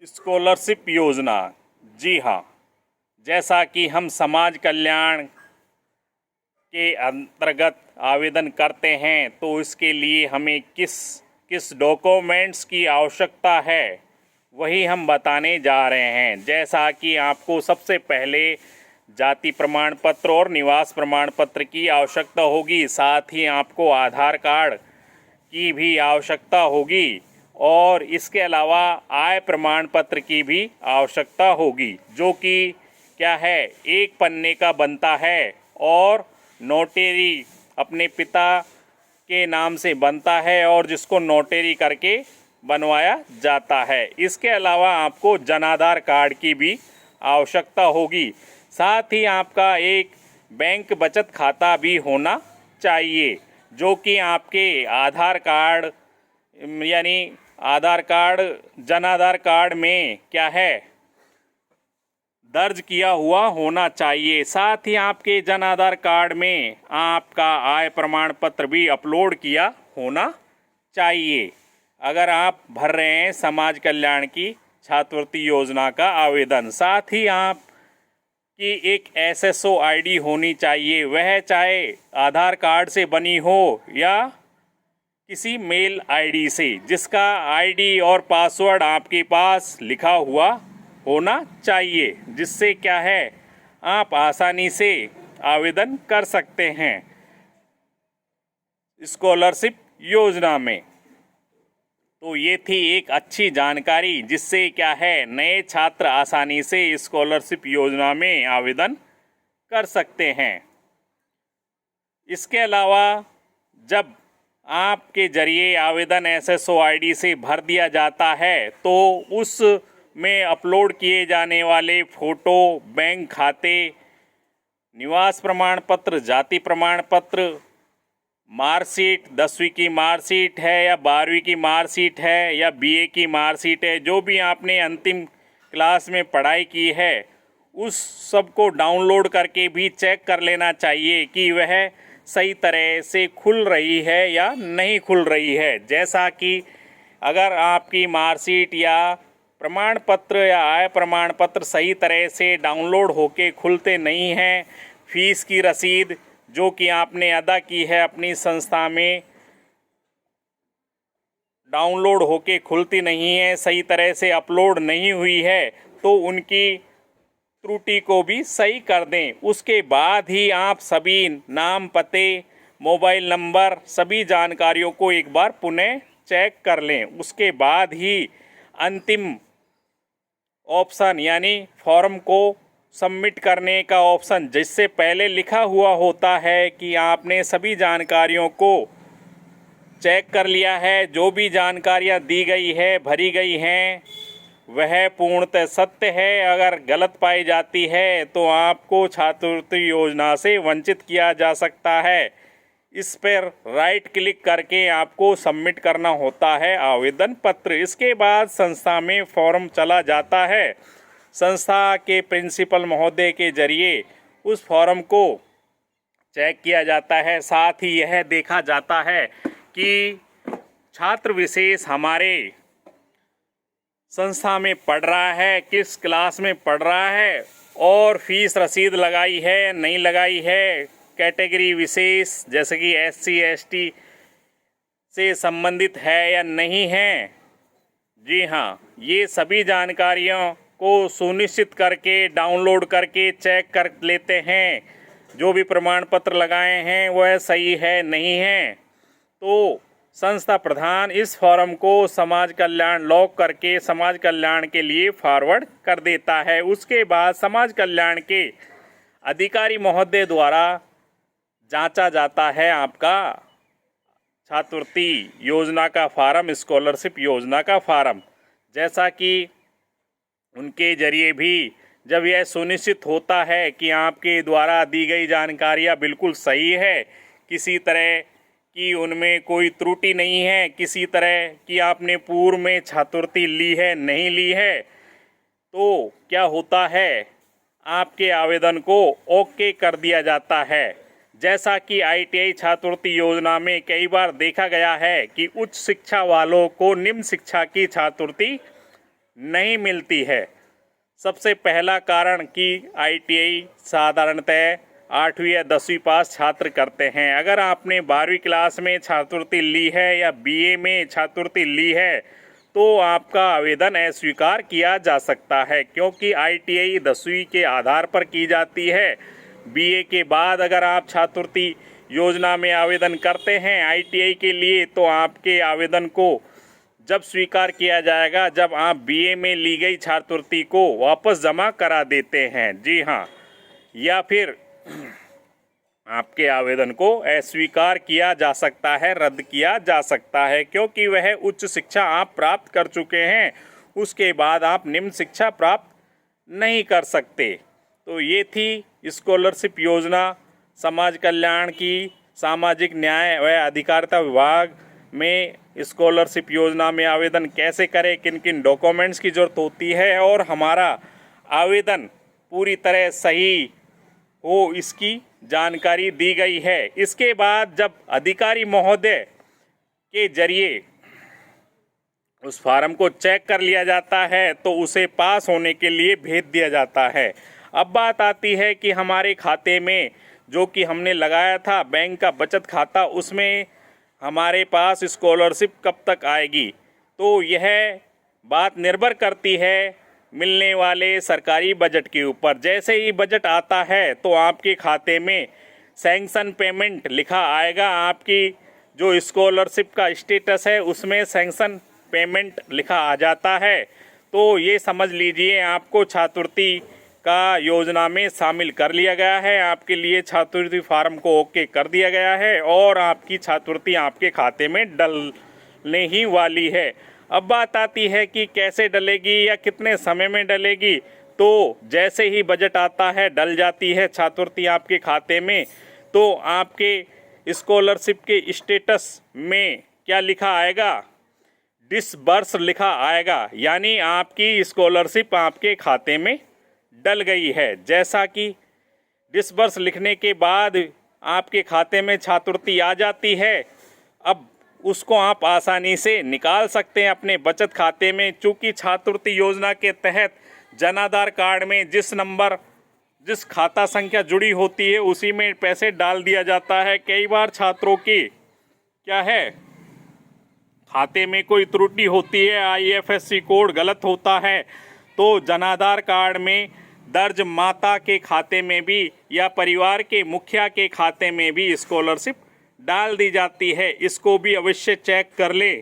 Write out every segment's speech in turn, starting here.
Scholarship योजना। जी हाँ, जैसा कि हम समाज कल्याण के अंतर्गत आवेदन करते हैं तो इसके लिए हमें किस किस डॉक्यूमेंट्स की आवश्यकता है वही हम बताने जा रहे हैं। जैसा कि आपको सबसे पहले जाति प्रमाण पत्र और निवास प्रमाण पत्र की आवश्यकता होगी, साथ ही आपको आधार कार्ड की भी आवश्यकता होगी और इसके अलावा आय प्रमाण पत्र की भी आवश्यकता होगी, जो कि क्या है, एक पन्ने का बनता है और नोटरी अपने पिता के नाम से बनता है और जिसको नोटरी करके बनवाया जाता है। इसके अलावा आपको जनाधार कार्ड की भी आवश्यकता होगी, साथ ही आपका एक बैंक बचत खाता भी होना चाहिए, जो कि आपके आधार कार्ड यानी आधार कार्ड जनाधार कार्ड में क्या है, दर्ज किया हुआ होना चाहिए। साथ ही आपके जनाधार कार्ड में आपका आय प्रमाण पत्र भी अपलोड किया होना चाहिए अगर आप भर रहे हैं समाज कल्याण की छात्रवृत्ति योजना का आवेदन। साथ ही आप की एक SSO ID होनी चाहिए, वह चाहे आधार कार्ड से बनी हो या किसी मेल ID से, जिसका ID और पासवर्ड आपके पास लिखा हुआ होना चाहिए, जिससे क्या है आप आसानी से आवेदन कर सकते हैं स्कॉलरशिप योजना में। तो ये थी एक अच्छी जानकारी, जिससे क्या है नए छात्र आसानी से स्कॉलरशिप योजना में आवेदन कर सकते हैं। इसके अलावा जब आपके जरिए आवेदन SSO ID से भर दिया जाता है तो उस में अपलोड किए जाने वाले फ़ोटो, बैंक खाते, निवास प्रमाण पत्र, जाति प्रमाण पत्र, मार्कशीट, 10वीं की मार्कशीट है या 12वीं की मार्कशीट है या BA की मार्कशीट है, जो भी आपने अंतिम क्लास में पढ़ाई की है, उस सब को डाउनलोड करके भी चेक कर लेना चाहिए कि वह सही तरह से खुल रही है या नहीं खुल रही है। जैसा कि अगर आपकी मार्कशीट या प्रमाण पत्र या आय प्रमाण पत्र सही तरह से डाउनलोड होके खुलते नहीं हैं, फीस की रसीद जो कि आपने अदा की है अपनी संस्था में डाउनलोड होके खुलती नहीं है, सही तरह से अपलोड नहीं हुई है, तो उनकी त्रुटि को भी सही कर दें। उसके बाद ही आप सभी नाम, पते, मोबाइल नंबर, सभी जानकारियों को एक बार पुनः चेक कर लें। उसके बाद ही अंतिम ऑप्शन यानी फॉर्म को सबमिट करने का ऑप्शन, जिससे पहले लिखा हुआ होता है कि आपने सभी जानकारियों को चेक कर लिया है, जो भी जानकारियां दी गई है, भरी गई हैं, वह पूर्णतः सत्य है। अगर गलत पाई जाती है तो आपको छात्रवृत्ति योजना से वंचित किया जा सकता है। इस पर राइट क्लिक करके आपको सबमिट करना होता है आवेदन पत्र। इसके बाद संस्था में फॉर्म चला जाता है। संस्था के प्रिंसिपल महोदय के जरिए उस फॉर्म को चेक किया जाता है। साथ ही यह देखा जाता है कि छात्र विशेष हमारे संस्था में पढ़ रहा है, किस क्लास में पढ़ रहा है और फीस रसीद लगाई है नहीं लगाई है, कैटेगरी विशेष जैसे कि SC ST से संबंधित है या नहीं है। जी हाँ, ये सभी जानकारियों को सुनिश्चित करके डाउनलोड करके चेक कर लेते हैं, जो भी प्रमाण पत्र लगाए हैं वह सही है नहीं है, तो संस्था प्रधान इस फॉर्म को समाज कल्याण लॉक करके समाज कल्याण के लिए फॉरवर्ड कर देता है। उसके बाद समाज कल्याण के अधिकारी महोदय द्वारा जांचा जाता है आपका छात्रवृत्ति योजना का फार्म, स्कॉलरशिप योजना का फार्म। जैसा कि उनके जरिए भी जब यह सुनिश्चित होता है कि आपके द्वारा दी गई जानकारियाँ बिल्कुल सही है, किसी तरह कि उनमें कोई त्रुटि नहीं है, किसी तरह कि आपने पूर्व में छात्रवृत्ति ली है नहीं ली है, तो क्या होता है आपके आवेदन को ओके कर दिया जाता है। जैसा कि ITI छात्रवृत्ति योजना में कई बार देखा गया है कि उच्च शिक्षा वालों को निम्न शिक्षा की छात्रवृत्ति नहीं मिलती है। सबसे पहला कारण कि ITI साधारणतः 8वीं या 10वीं पास छात्र करते हैं। अगर आपने 12वीं क्लास में छात्रवृत्ति ली है या BA में छात्रवृत्ति ली है तो आपका आवेदन अस्वीकार किया जा सकता है, क्योंकि ITI 10वीं के आधार पर की जाती है। BA के बाद अगर आप छात्रवृत्ति योजना में आवेदन करते हैं ITI के लिए तो आपके आवेदन को जब स्वीकार किया जाएगा जब आप BA में ली गई छात्रवृत्ति को वापस जमा करा देते हैं। जी हाँ, या फिर आपके आवेदन को अस्वीकार किया जा सकता है, रद्द किया जा सकता है, क्योंकि वह उच्च शिक्षा आप प्राप्त कर चुके हैं, उसके बाद आप निम्न शिक्षा प्राप्त नहीं कर सकते। तो ये थी स्कॉलरशिप योजना। समाज कल्याण की सामाजिक न्याय व अधिकारिता विभाग में स्कॉलरशिप योजना में आवेदन कैसे करें, किन किन डॉक्यूमेंट्स की ज़रूरत होती है और हमारा आवेदन पूरी तरह सही हो, इसकी जानकारी दी गई है। इसके बाद जब अधिकारी महोदय के जरिए उस फार्म को चेक कर लिया जाता है तो उसे पास होने के लिए भेज दिया जाता है। अब बात आती है कि हमारे खाते में जो कि हमने लगाया था बैंक का बचत खाता, उसमें हमारे पास स्कॉलरशिप कब तक आएगी। तो यह बात निर्भर करती है मिलने वाले सरकारी बजट के ऊपर। जैसे ही बजट आता है तो आपके खाते में सैंक्शन पेमेंट लिखा आएगा। आपकी जो स्कॉलरशिप का स्टेटस है उसमें सैंक्शन पेमेंट लिखा आ जाता है। तो ये समझ लीजिए आपको छात्रवृत्ति का योजना में शामिल कर लिया गया है, आपके लिए छात्रवृत्ति फार्म को ओके कर दिया गया है और आपकी छात्रवृत्ति आपके खाते में डलने ही वाली है। अब बात आती है कि कैसे डलेगी या कितने समय में डलेगी। तो जैसे ही बजट आता है डल जाती है छात्रवृत्ति आपके खाते में। तो आपके स्कॉलरशिप के स्टेटस में क्या लिखा आएगा, डिसबर्स लिखा आएगा, यानी आपकी स्कॉलरशिप आपके खाते में डल गई है। जैसा कि डिसबर्स लिखने के बाद आपके खाते में छात्रवृत्ति आ जाती है, अब उसको आप आसानी से निकाल सकते हैं अपने बचत खाते में। चूँकि छात्रवृत्ति योजना के तहत जन आधार कार्ड में जिस खाता संख्या जुड़ी होती है उसी में पैसे डाल दिया जाता है। कई बार छात्रों की क्या है, खाते में कोई त्रुटि होती है, IFSC कोड गलत होता है, तो जन आधार कार्ड में दर्ज माता के खाते में भी या परिवार के मुखिया के खाते में भी स्कॉलरशिप डाल दी जाती है। इसको भी अवश्य चेक कर ले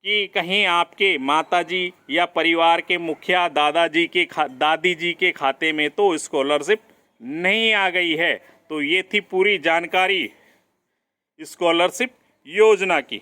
कि कहीं आपके माताजी या परिवार के मुखिया दादी जी के खाते में तो स्कॉलरशिप नहीं आ गई है। तो ये थी पूरी जानकारी स्कॉलरशिप योजना की।